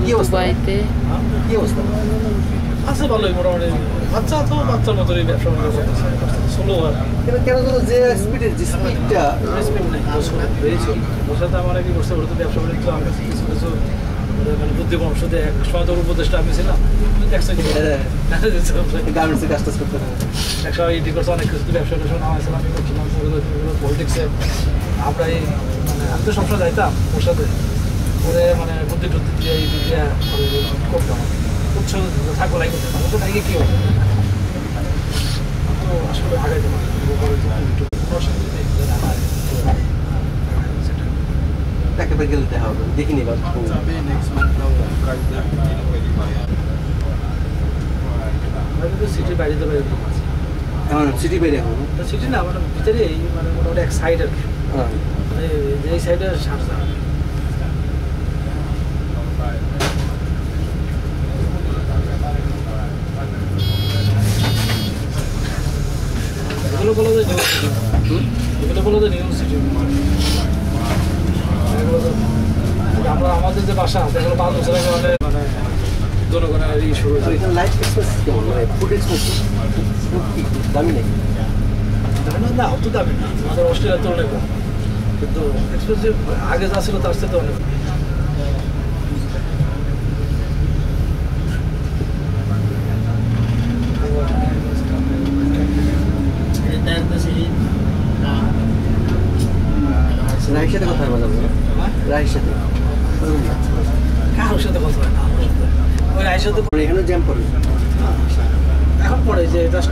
কি অবস্থা? কি অবস্থা? আছে ভালোই মোটামুটি বাচ্চা তো বাচ্চার মতোই ব্যবসা স্লো আর কেন যে স্পিডটা স্পিড নেই ওর সাথে আমার কি করছে ওর তো ব্যবসা বাণিজ্য আমার কাছে কিছু কিছু মানে বুদ্ধিমান সাথে এক সময় তোর উপদেশটা আমি ছিলাম গার্মেন্টসের কাজ টাজ করতে হবে একশো ইডি করছে অনেক কিছু ব্যবসা ট্যাবসা নামাইছিলাম আমি করছিলাম পলিটিক্সে আমরা এই মানে আমি তো সবসময় যাইতাম ওর সাথে ওরে মানে বুদ্ধি টুদ্ধি দিয়ে এই দিয়ে করতাম উৎসাহ থাকবো লাই করতে ওর সাথে আগে কী হবে তো আসলে আগাইতে পারি তাকে গেলে দেখা হবে দেখিনি বা সিটির বাইরে তো বাইরে এখন সিটি বাইরে এখন সিটি না মানে ভিতরে এই মানে মোটামুটি এক সাইড আর কি মানে এই সাইডে সারসা এগুলো বলো যে এগুলো বলো যে নিউজ সিটি আমরা আমাদের যে বাসা সেগুলো 5 বছর আগে মানে জনগণের ই শুরু হয়েছে লাইফ এক্সপেন্স কেমন মানে ফুড এক্সপেন্স দামি নাকি না অত দামি না আমাদের অস্ট্রেলিয়ার তুলনায় কম কিন্তু এক্সপেন্সিভ আগে যা ছিল তার সাথে অনেক রাহির সাথে কথা হয় রাহির সাথে কারোর সাথে কথা হয় না ওই রাহির সাথে এখানে জ্যাম পড়ে এখন পড়ে যে জাস্ট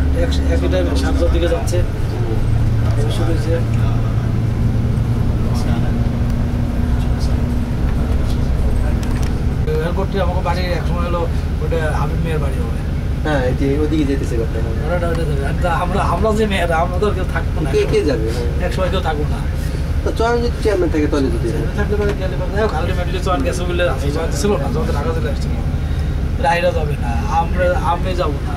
একই টাইমে 7টার দিকে যাচ্ছে শুরু হয়েছে এয়ারপোর্টটি আমাকে বাড়ি এক সময় হলো ওটা হাবিব মেয়ের বাড়ি হবে হ্যাঁ এই যে ওদিকে যেতেছে কথা আমরা যে মেয়েরা আমরা তো কেউ থাকবো না কে যাবে এক সময় কেউ থাকবো না তো চয়ন যদি চেয়ারম্যান থাকে তাহলে যদি থাকলে পারে গেলে পারে আলটিমেটলি চয়ন গেছে বলে চয়ন ছিল না চয়ন ঢাকা চলে আসছিল রাহিরা যাবে না আমি যাবো না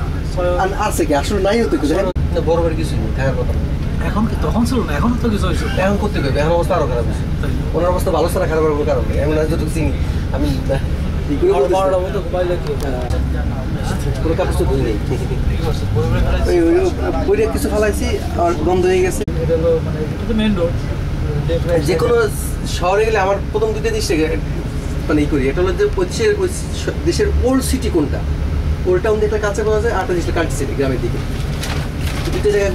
আছে কি আসলে নাই হতো কিছু বড় বড় কিছু থাকার কথা এখন কি তখন ছিল না এখন তো কিছু হয়েছে এখন করতে হবে এখন অবস্থা আরো খারাপ হয়েছে ওনার অবস্থা ভালো ছাড়া খারাপ হওয়ার কারণে এমন যতটুকু চিনি আমি কোনো কাপড় তো ধুই নেই বইটা কিছু ফেলাইছি আর বন্ধ হয়ে গেছে মেন রোড যে কোনো শহরে গেলে আমার প্রথম দুটো জিনিস মানে ই করি এটা হলো যে দেশের ওল্ড সিটি কোনটা ওল্ড টাউন একটা কাছে পাওয়া যায় আরেকটা দেশের কান্ট্রি সিটি গ্রামের দিকে দুটো জায়গায়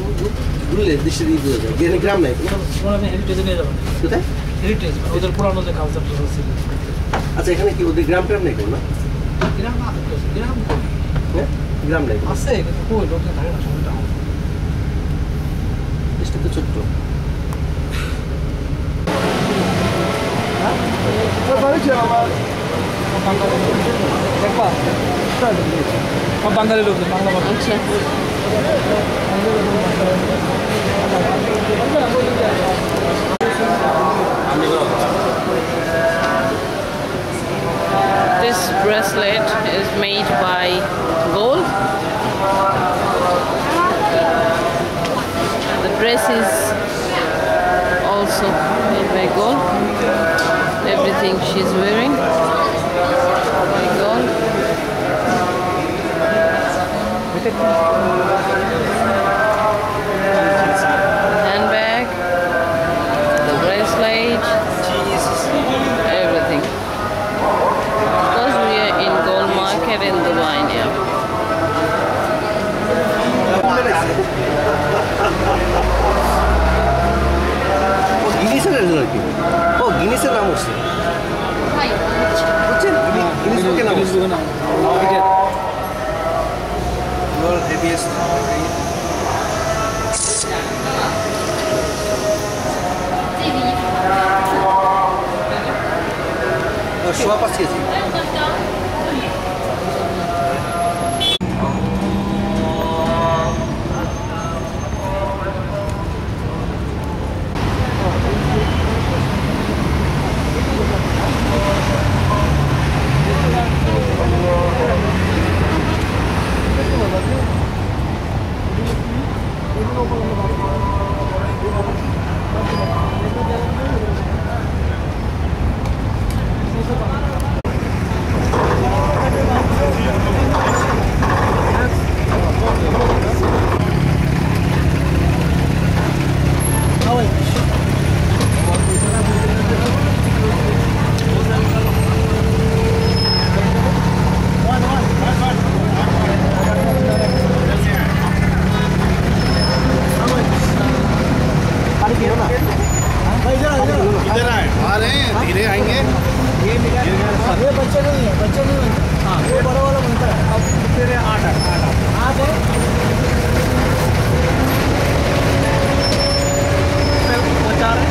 ঘুরলে দেশের ই বোঝা যায় যেখানে গ্রাম নাই আমি হেরিটেজে নিয়ে যাবো কোথায় হেরিটেজ ওদের পুরানো যে কালচারটা ছিল আচ্ছা এখানে কি ওদের গ্রাম ট্রাম নেই না গ্রাম গ্রাম হ্যাঁ গ্রাম নেই আছে কিন্তু কই লোক থাকে না সময়টা দেশটা তো ছোট্ট বাঙালি লোক Bangla This bracelet is made by gold. The dress is also made by gold. Everything she's wearing by gold. Handbag, the bracelet, everything. Because we are in gold market in Dubai now. ও গিনিসের নাম হচ্ছে বুঝছেন Guinness বুকের নাম সোয়া 5 KG इधर आए आ रहे हैं धीरे आएंगे ये बच्चे नहीं है बच्चे नहीं बनते हाँ ये बड़ा वाला बनता है अब तेरे आठ है बचा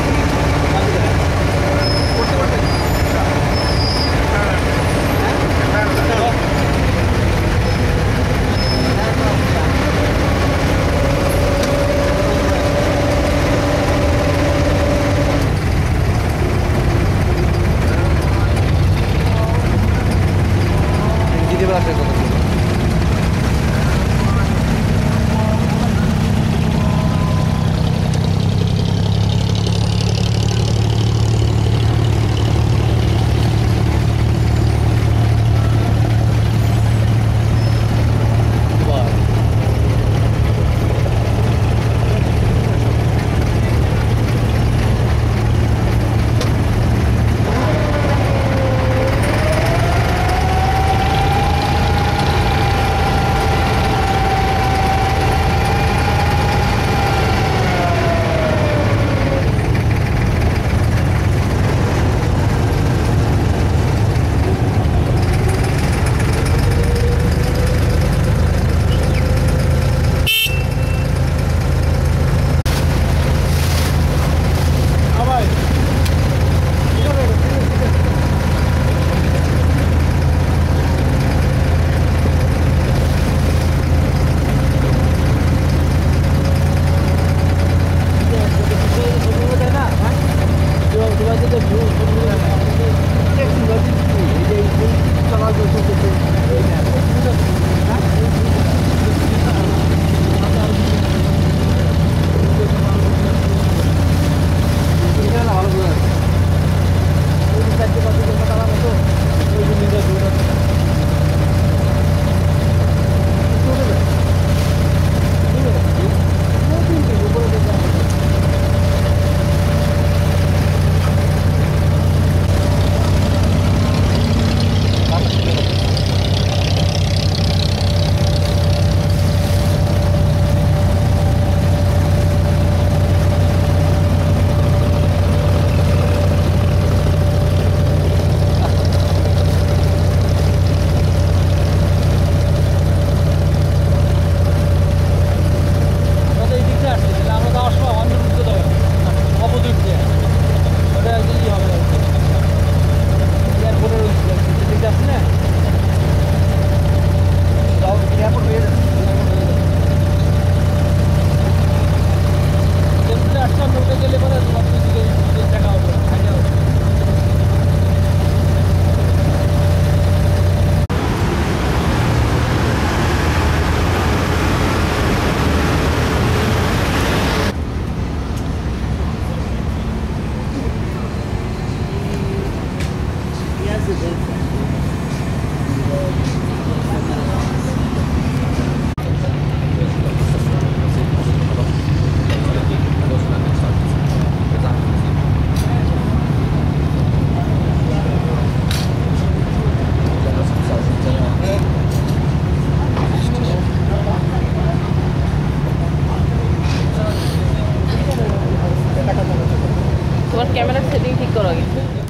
তোমার ক্যামেরার সেটিং ঠিক করো আগে